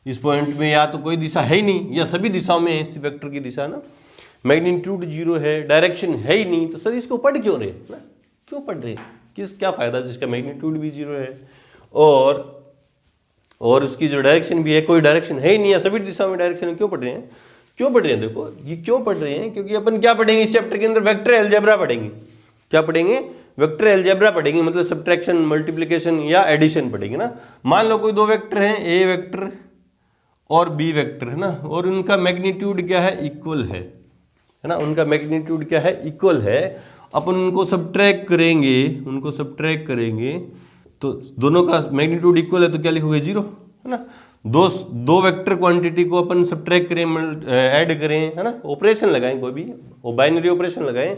इस पॉइंट में या तो कोई दिशा है ही नहीं या सभी दिशाओं में है इस वेक्टर की दिशा ना, मैग्नीट्यूड 0 है, डायरेक्शन है ही नहीं, तो सर इसको पढ़ क्यों रहे ना, क्यों पढ़ रहे, किस क्या फायदा जिसका मैग्नीट्यूड भी 0 है और उसकी जो डायरेक्शन भी है, कोई डायरेक्शन है ही नहीं या सभी दिशाओं में डायरेक्शन है, क्यों पढ़ रहे हैं, क्यों पढ़ रहे हैं, देखो ये क्यों पढ़ रहे हैं, क्योंकि अपन क्या पढ़ेंगे इस चैप्टर के अंदर, वेक्टर अलजेब्रा पढ़ेंगे। क्या पढ़ेंगे, वेक्टर अलजेब्रा पढ़ेंगे, मतलब सब्ट्रैक्शन, मल्टीप्लिकेशन या एडिशन पढ़ेंगे ना। मान लो कोई दो वेक्टर हैं, ए वेक्टर और बी वेक्टर, है ना, और उनका मैग्नीट्यूड क्या है, इक्वल है ना, उनका मैग्नीट्यूड क्या है, इक्वल है। अपन उनको सब्ट्रैक्ट करेंगे तो दोनों का मैग्नीट्यूड इक्वल है तो क्या लिखोगे, 0, है ना। दो वेक्टर क्वांटिटी को अपन सब्ट्रैक्ट करें, ऐड करें, है ना, ऑपरेशन लगाएं, कोई भी बाइनरी ऑपरेशन लगाएं,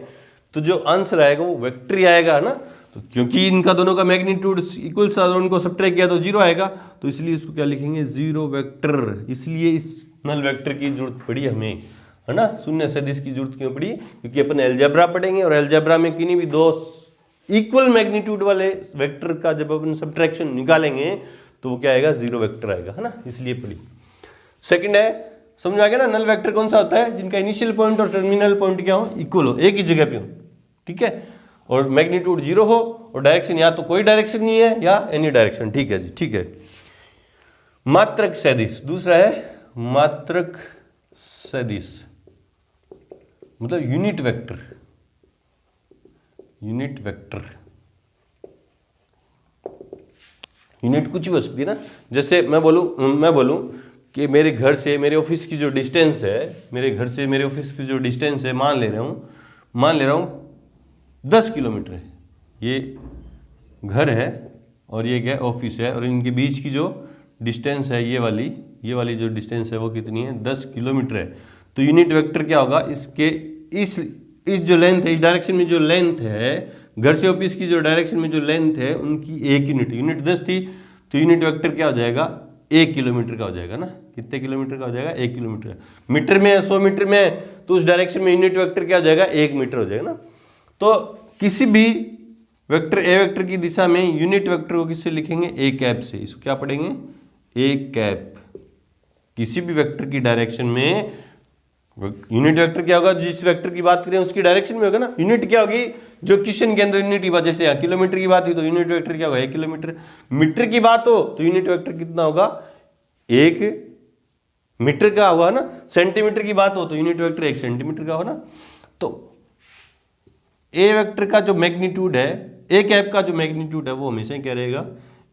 तो जो आंसर आएगा वो वेक्टर ही आएगा ना। तो क्योंकि इनका दोनों का मैग्नीट्यूड इक्वल सा, उनको सब्ट्रैक्ट किया तो 0 आएगा, तो इसलिए इसको क्या लिखेंगे, 0 वेक्टर। इसलिए इस नल वेक्टर की जरूरत पड़ी हमें, है ना, शून्य सदिश की जरूरत क्यों पड़ी, क्योंकि अपन अलजेब्रा पढ़ेंगे और अलजेब्रा में किन्हीं भी दो इक्वल मैग्नीट्यूड वाले वेक्टर का जब अपन सब्ट्रैक्शन निकालेंगे तो वो क्या आएगा, 0 वेक्टर आएगा, है ना, इसलिए पढ़ी। सेकंड है, समझ में आ गया ना, नल वेक्टर कौन सा होता है, जिनका इनिशियल पॉइंट और टर्मिनल पॉइंट क्या हो, इक्वल हो, एक ही जगह पे हो, ठीक है, और मैग्नीट्यूड 0 हो और डायरेक्शन या तो कोई डायरेक्शन नहीं है या एनी डायरेक्शन, ठीक है जी, ठीक है। मात्रक सदिश, दूसरा है मात्रक सदिश, मतलब unit vector, unit vector, unit कुछ भी हो सकती है ना। जैसे मैं बोलूं कि मेरे घर से मेरे ऑफिस की जो डिस्टेंस है, मेरे घर से मेरे ऑफिस की जो डिस्टेंस है, मान ले रहा हूं 10 किलोमीटर है, ये घर है और ये क्या ऑफिस है, और इनके बीच की जो डिस्टेंस है, ये वाली जो डिस्टेंस है वो कितनी है, 10 किलोमीटर है। तो यूनिट वेक्टर क्या होगा, इसके इस जो लेंथ है, इस डायरेक्शन में जो लेंथ है, घर से ऑफिस की जो डायरेक्शन में जो लेंथ है, उनकी एक यूनिट 10 थी, तो यूनिट वेक्टर क्या हो जाएगा, 1 किलोमीटर का हो जाएगा ना। कितने किलोमीटर का हो जाएगा, 1 किलोमीटर। मीटर में 100 मीटर में, तो उस डायरेक्शन में यूनिट वेक्टर क्या हो जाएगा, 1 मीटर हो जाएगा ना। तो किसी भी वेक्टर ए वेक्टर की दिशा में यूनिट वेक्टर को किससे लिखेंगे, ए कैप से। इसको क्या पढ़ेंगे, ए कैप। किसी भी वेक्टर की डायरेक्शन में यूनिट वेक्टर क्या होगा, जिस वेक्टर की बात करें उसकी डायरेक्शन में होगा ना। यूनिट क्या होगी, जो क्वेश्चन के अंदर यूनिट की बात, जैसे यहाँ किलोमीटर की बात हुई तो यूनिट वेक्टर क्या होगा, 1 किलोमीटर। मीटर की बात हो तो यूनिट वेक्टर कितना होगा, 1 मीटर का हुआ ना। सेंटीमीटर की बात हो तो यूनिट वेक्टर 1 सेंटीमीटर का हो ना। तो ए वेक्टर का जो मैग्नीट्यूड है, ए कैप का जो मैग्नीट्यूड है, वो हमेशा क्या रहेगा,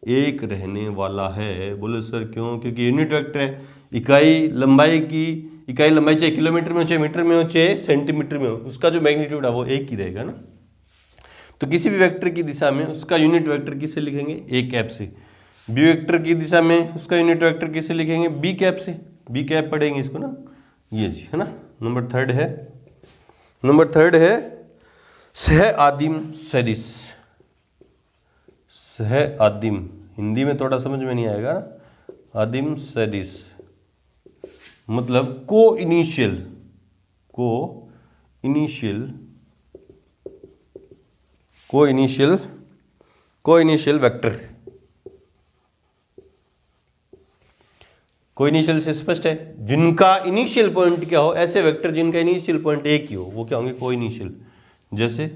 1 रहने वाला है। बोले सर क्यों, क्योंकि यूनिट वेक्टर है, इकाई लंबाई चाहे किलोमीटर में हो, चाहे मीटर में हो, चाहे सेंटीमीटर में हो, उसका जो मैग्नीट्यूड है वो 1 ही रहेगा ना। तो किसी भी वेक्टर की दिशा में उसका यूनिट वेक्टर किससे लिखेंगे, ए कैप से। बी वेक्टर की दिशा में उसका यूनिट वेक्टर किससे लिखेंगे, बी कैप से। बी कैप पढ़ेंगे इसको ना, ये जी, है ना। नंबर थर्ड है सह आदिम सदिश। सह आदिम, हिंदी में थोड़ा समझ में नहीं आएगा, आदिम सदिश मतलब को इनिशियल वेक्टर। को इनिशियल से स्पष्ट है, जिनका इनिशियल पॉइंट क्या हो, ऐसे वेक्टर जिनका इनिशियल पॉइंट एक ही हो, वो क्या होंगे, को इनिशियल। जैसे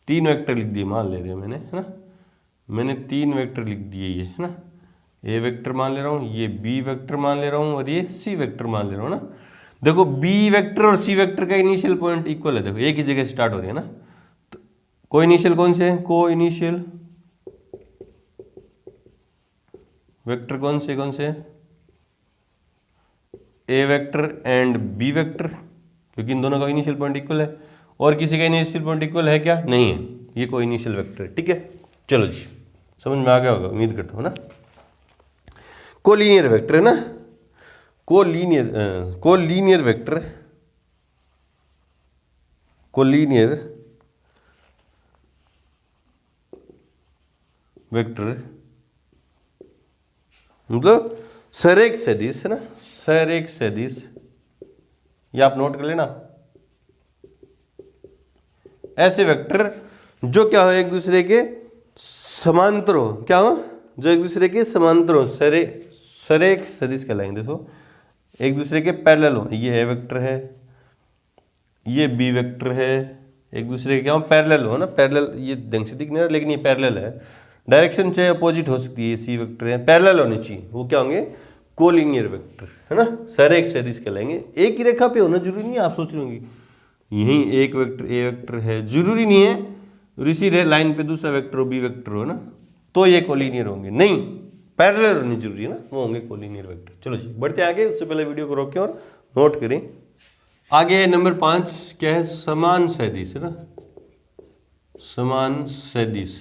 3 वेक्टर लिख दिए, मान ले रहे हैं मैंने, है ना, मैंने 3 वेक्टर लिख दिए, ये है ना, ए वेक्टर मान ले रहा हूँ, ये बी वेक्टर मान ले रहा हूँ, और ये सी वेक्टर मान ले रहा हूँ ना। देखो बी वेक्टर और सी वेक्टर का इनिशियल पॉइंट इक्वल है, देखो एक ही जगह स्टार्ट हो रही है ना। तो को इनिशियल कौन से हैं, को इनिशियल वेक्टर कौन से ए वेक्टर एंड बी वेक्टर, क्योंकि इन दोनों का इनिशियल पॉइंट इक्वल है। और किसी का इनिशियल पॉइंट इक्वल है क्या, नहीं है, ये कोई इनिशियल वेक्टर है, ठीक है। चलो जी, समझ में आ गया होगा, उम्मीद करता हूँ ना। कोलिनियर वेक्टर है ना, कोलिनियर वेक्टर मतलब सरेख सदिश है ना, सरेख सदिश, ये आप नोट कर लेना। ऐसे वेक्टर जो क्या हो, एक दूसरे के समांतर हो। क्या हो? जो एक दूसरे के समांतर हो, सरेख सदिश कहलाएंगे। देखो एक दूसरे के पैरेलल हो, ये ए वेक्टर है, ये बी वेक्टर है, एक दूसरे के क्या हो, पैरेलल हो ना। पैरेलल ये ढंग से दिख नहीं रहा लेकिन ये पैरेलल है। डायरेक्शन चाहे अपोजिट हो सकती है, सी वेक्टर है, पैरेलल होने चाहिए, वो क्या होंगे, कोलिनियर वेक्टर, है ना। सरेख सदिश कहलाएंगे। एक ही रेखा पे होना जरूरी नहीं है, आप सोच रहे होंगे यही एक वेक्टर ए वेक्टर है, जरूरी नहीं है। और इसी लाइन पे दूसरा वेक्टर हो, बी वेक्टर हो ना, तो ये कोलिनियर होंगे, नहीं, पैरेलल होनी जरूरी है ना, वो होंगे कोलिनियर वेक्टर। चलो जी बढ़ते आगे, उससे पहले वीडियो को रोकें और नोट करें। आगे नंबर 5 क्या है, समान सदिश, है ना। समान सदिश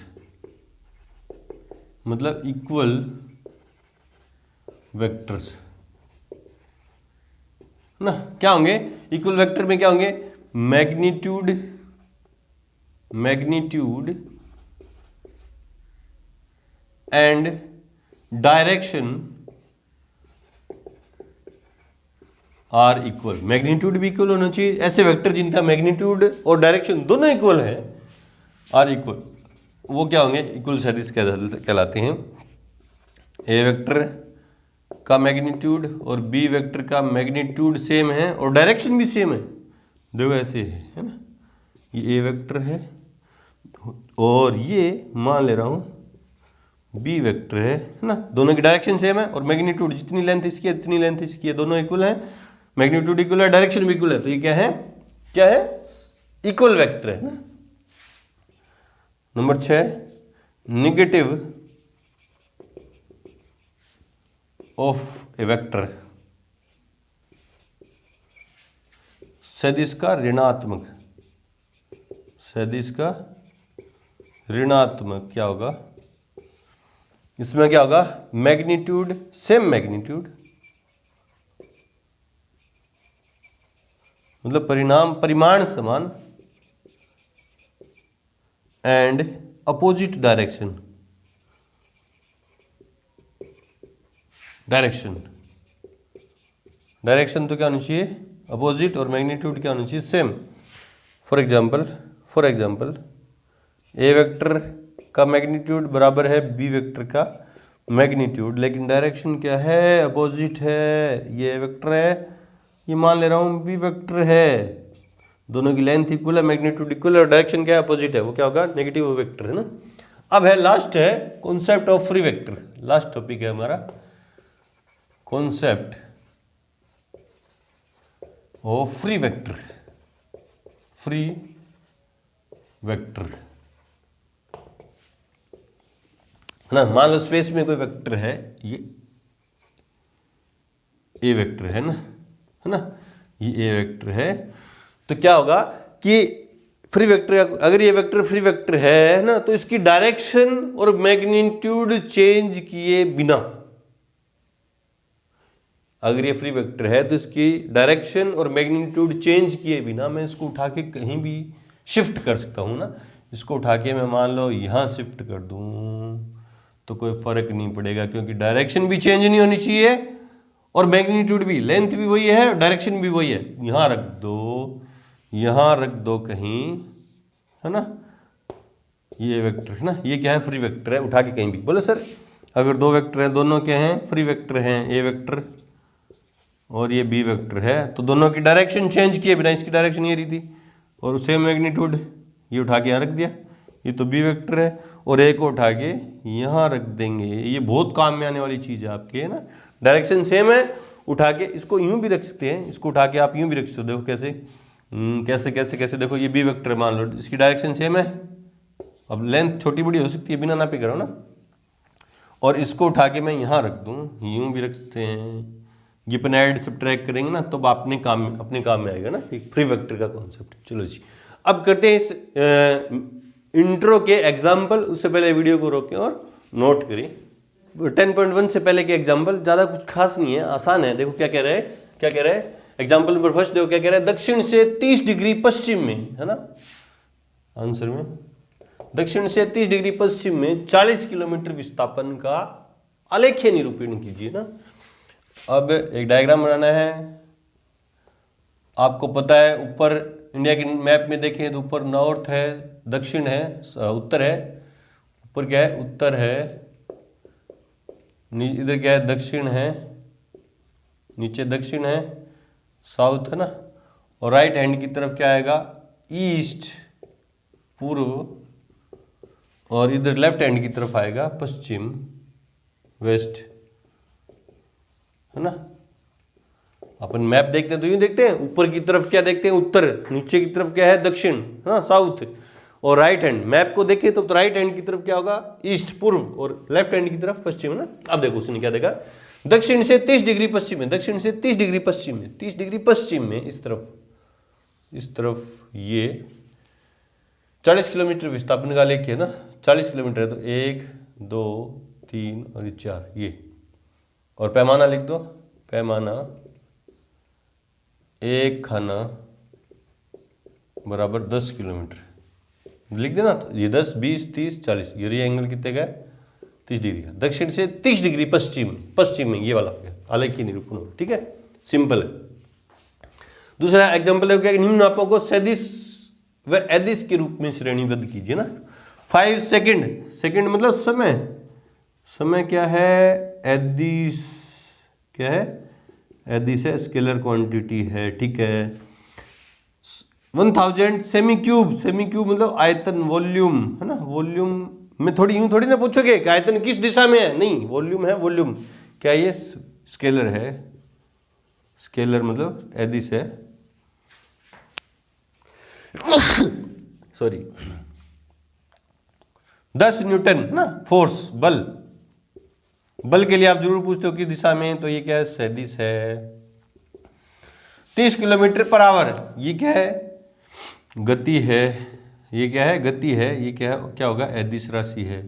मतलब इक्वल वेक्टर्स ना। क्या होंगे इक्वल वेक्टर में, क्या होंगे, magnitude and direction are equal. Magnitude भी इक्वल होना चाहिए, ऐसे वेक्टर जिनका मैग्नीट्यूड और डायरेक्शन दोनों इक्वल है, आर इक्वल, वो क्या होंगे, इक्वल सदिश कहलाते हैं। ए वेक्टर का मैग्नीट्यूड और बी वेक्टर का मैग्नीट्यूड सेम है और डायरेक्शन भी सेम है, देखो ऐसे है ना। ये ए वेक्टर है और ये मान ले रहा हूं बी वेक्टर है ना। दोनों की डायरेक्शन सेम है और मैग्नीट्यूड जितनी लेंथ इसकी है इतनी लेंथ इसकी है, दोनों इक्वल है, मैग्नीट्यूड इक्वल है, डायरेक्शन भी इक्वल है, तो ये क्या है, इक्वल वेक्टर है ना। Number 6 negative of A vector, सदिश का ऋणात्मक, सदिश का ऋणात्मक क्या होगा, इसमें क्या होगा, मैग्नीट्यूड सेम मैग्नीट्यूड, मतलब परिमाण समान, एंड अपोजिट डायरेक्शन, डायरेक्शन तो क्या होनी चाहिए, अपोजिट, और मैग्नीट्यूड क्या होनी चाहिए, same. For example A vector का मैग्नीट्यूड बराबर है बी वेक्टर का मैग्नीट्यूड, लेकिन डायरेक्शन क्या है, अपोजिट है। ये वेक्टर है, ये मान ले रहा हूँ बी वेक्टर है, दोनों की लेंथ इक्वल है, मैग्नीट्यूड इक्वल है और डायरेक्शन क्या है, अपोजिट है, वो क्या होगा, नेगेटिव वेक्टर है ना। अब है लास्ट है concept of free vector, last topic है हमारा, कॉन्सेप्ट ऑफ फ्री वेक्टर। है ना। मान लो स्पेस में कोई वेक्टर है, ये ए वेक्टर है ना, ये ए वेक्टर है, तो क्या होगा कि फ्री वेक्टर, अगर ये वेक्टर फ्री वेक्टर है ना, तो इसकी डायरेक्शन और मैग्नीट्यूड चेंज किए बिना, अगर ये फ्री वेक्टर है तो इसकी डायरेक्शन और मैग्नीट्यूड चेंज किए बिना मैं इसको उठा के कहीं भी शिफ्ट कर सकता हूं ना। इसको उठा के मैं मान लो यहां शिफ्ट कर दूं तो कोई फर्क नहीं पड़ेगा, क्योंकि डायरेक्शन भी चेंज नहीं होनी चाहिए और मैग्नीट्यूड भी, लेंथ भी वही है, डायरेक्शन भी वही है। यहां रख दो कहीं, है ना, ये वेक्टर है ना, ये क्या है, फ्री वेक्टर है, उठा के कहीं भी। बोले सर अगर दो वेक्टर हैं, दोनों क्या हैं, फ्री वेक्टर हैं, ए वेक्टर और ये बी वेक्टर है, तो दोनों की डायरेक्शन चेंज किए बिना, इसकी डायरेक्शन ये रही थी और सेम मैग्नीट्यूड, ये उठा के यहाँ रख दिया, ये तो बी वेक्टर है, और ए को उठा के यहाँ रख देंगे। ये बहुत काम में आने वाली चीज़ है आपके, है ना। डायरेक्शन सेम है, उठा के इसको यूं भी रख सकते हैं, इसको उठा के आप यूं भी रख सकते हो। देखो कैसे देखो, ये बी वेक्टर मान लो, इसकी डायरेक्शन सेम है, अब लेंथ छोटी बड़ी हो सकती है, बिना नापे करो ना, और इसको उठा के मैं यहाँ रख दूँ, यूं भी रख सकते हैं। ये अपन ऐड सब्ट्रैक्ट करेंगे ना, तो अपने काम में आएगा ना, एक फ्री वेक्टर का कॉन्सेप्ट। चलो जी, अब करते हैं इस इंट्रो के एग्जाम्पल। उससे पहले वीडियो को रोकें और नोट करें। 10.1 से पहले के एग्जाम्पल ज़्यादा कुछ खास नहीं है, आसान है। देखो क्या कह रहा है एग्जाम्पल नंबर फर्स्ट, देखो क्या कह रहा है, दक्षिण से 30 डिग्री पश्चिम में, है ना, आंसर में दक्षिण से 30 डिग्री पश्चिम में 40 किलोमीटर विस्थापन का आलेख्य निरूपण कीजिए ना। अब एक डायग्राम बनाना है। आपको पता है ऊपर इंडिया के मैप में देखें तो ऊपर नॉर्थ है, दक्षिण है, उत्तर है। ऊपर क्या है? उत्तर है। इधर क्या है? दक्षिण है। नीचे दक्षिण है, साउथ है ना। और राइट हैंड की तरफ क्या आएगा? ईस्ट, पूर्व। और इधर लेफ्ट हैंड की तरफ आएगा पश्चिम, वेस्ट, है ना। अपन मैप देखते हैं तो यूं देखते हैं, ऊपर की तरफ क्या देखते हैं? उत्तर। नीचे की तरफ क्या है? दक्षिण, हाँ, साउथ। और राइट हैंड मैप को देखें तो राइट हैंड की तरफ क्या होगा? ईस्ट, पूर्व। और लेफ्ट हैंड की तरफ पश्चिम, है ना। अब देखो उसने क्या देखा? दक्षिण से 30 डिग्री पश्चिम में, दक्षिण से 30 डिग्री पश्चिम में, 30 डिग्री पश्चिम में, इस तरफ ये 40 किलोमीटर विस्थापन का लेके, है ना। 40 किलोमीटर है तो 1 2 3 और 4 ये। और पैमाना लिख दो, पैमाना एक खाना बराबर 10 किलोमीटर लिख देना। तो ये 10 20 30 40 ये एंगल कितने का? 30 डिग्री का। दक्षिण से 30 डिग्री पश्चिम में ये वाला हो गया, आलेखीय निरूपण हो। ठीक है, सिंपल है। दूसरा एग्जाम्पल है क्या? निम्न मापों को सदिश व अदिश के रूप में श्रेणीबद्ध कीजिए ना। 5 सेकंड, सेकंड मतलब समय, समय क्या है? अदिश, क्या है? अदिश है, स्केलर क्वांटिटी है। ठीक है। 1000 सेमी क्यूब, सेमी क्यूब मतलब आयतन, वॉल्यूम, है ना। वॉल्यूम में थोड़ी यूं थोड़ी ना पूछोगे कि आयतन किस दिशा में है, नहीं, वॉल्यूम है, वॉल्यूम। क्या ये स्केलर है? स्केलर मतलब अदिश है। सॉरी, 10 न्यूटन, है ना, फोर्स, बल। बल के लिए आप जरूर पूछते हो किस दिशा में, तो ये क्या है? सदिश है। 30 किलोमीटर पर आवर, ये क्या है? गति है। ये क्या है? गति है। ये क्या है? क्या होगा? अदिश राशि है।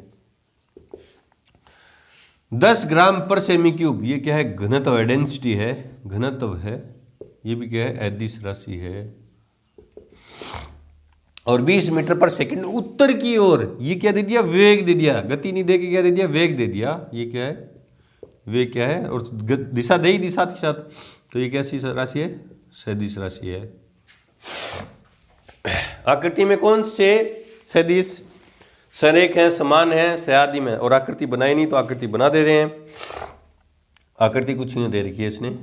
10 ग्राम पर सेमी क्यूब, ये क्या है? घनत्व है, डेंसिटी है, घनत्व है। ये भी क्या है? अदिश राशि है। और 20 मीटर पर सेकंड उत्तर की ओर, ये क्या दे दिया? वेग दे दिया। गति नहीं दे के क्या दे दिया? वेग दे दिया। ये क्या है? वेग क्या है? और दिशा दे ही दिशा के साथ, तो ये कैसी राशि है? सदिश राशि है। आकृति में कौन से सदिश सरेख हैं, समान हैं, सयादी में? और आकृति बनाई नहीं तो आकृति बना दे रहे हैं। आकृति कुछ यूं दे रखी है इसने,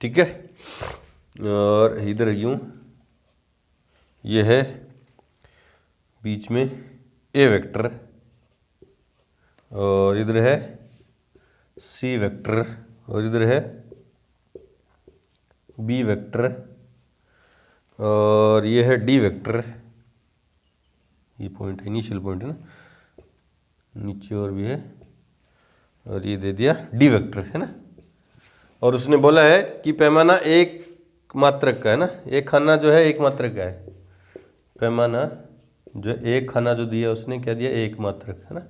ठीक है। और इधर यूं, ये है बीच में ए वेक्टर, और इधर है सी वेक्टर, और इधर है बी वेक्टर, और ये है डी वेक्टर। ये पॉइंट है, इनिशियल पॉइंट है ना, नीचे और भी है। और ये दे दिया डी वेक्टर, है ना। और उसने बोला है कि पैमाना एक मात्रक का है ना, एक खाना जो है एक मात्रक का है। पैमाना जो एक खाना जो दिया उसने क्या दिया? एक मात्रक, है ना।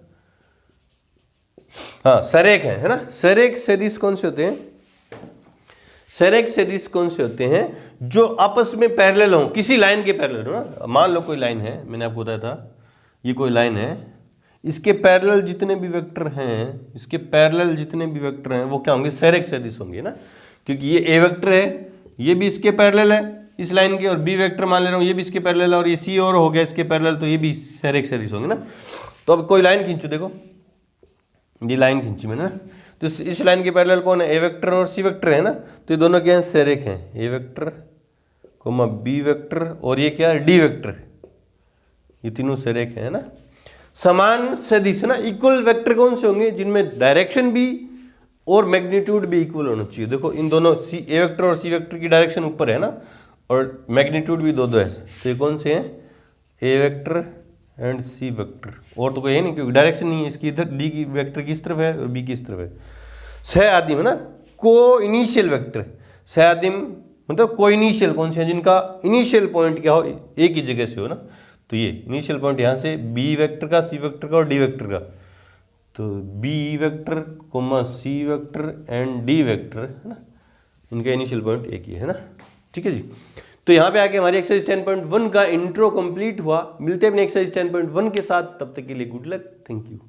हाँ, सरेख है ना। सरेख सदिश कौन से होते हैं? सरेख सदिश कौन से होते हैं? जो आपस में पैरेलल हो, किसी लाइन के पैरेलल हो ना। मान लो कोई लाइन है, मैंने आपको बताया था, ये कोई लाइन है, इसके पैरेलल जितने भी वेक्टर हैं, इसके पैरेलल जितने भी वेक्टर हैं वो क्या होंगे? सरेख सदिश होंगे ना। क्योंकि ये ए वेक्टर है, ये भी इसके पैरेलल है इस लाइन के, और बी वेक्टर मान ले रहा हूँ ये भी इसके पैरेलल है, और ये सी और हो गया इसके पैरेलल, तो ये भी सरेख सदिश होंगे ना। तो अब कोई लाइन खींचो, देखो ये लाइन खींची मैंने, तो इस लाइन के पैरेलल कौन है? ए वेक्टर और सी वेक्टर है ना। तो ये दोनों क्या है? सरेख हैं। ए वेक्टर कोमा बी वेक्टर, और ये क्या है? D vector. ये तीनों सरेख है ना। समान सदिश है ना, इक्वल वेक्टर कौन से होंगे? जिनमें डायरेक्शन भी और मैग्नीट्यूड भी इक्वल होना चाहिए। देखो इन दोनों सी ए वेक्टर और सी वेक्टर की डायरेक्शन ऊपर है ना, और मैग्नीट्यूड भी दो है। तो ये कौन से हैं? ए वेक्टर एंड सी वेक्टर। और तो कोई है नहीं, क्योंकि डायरेक्शन नहीं है इसकी। इधर डी की वेक्टर किस तरफ है और बी किस तरफ है। सह आदिम है ना, को इनिशियल वेक्टर। सह आदिम मतलब को इनिशियल कौन से हैं? जिनका इनिशियल पॉइंट क्या हो? एक ही जगह से हो ना। तो ये इनिशियल पॉइंट यहाँ से बी वेक्टर का, सी वेक्टर का और डी वेक्टर का। तो B vector comma C vector and D vector, है ना, इनका इनिशियल पॉइंट एक ही है ना। ठीक है जी। तो यहाँ पे आके हमारी एक्सरसाइज 10.1 का इंट्रो कंप्लीट हुआ। मिलते हैं अपने एक्सरसाइज 10.1 के साथ, तब तक के लिए गुड लक, थैंक यू।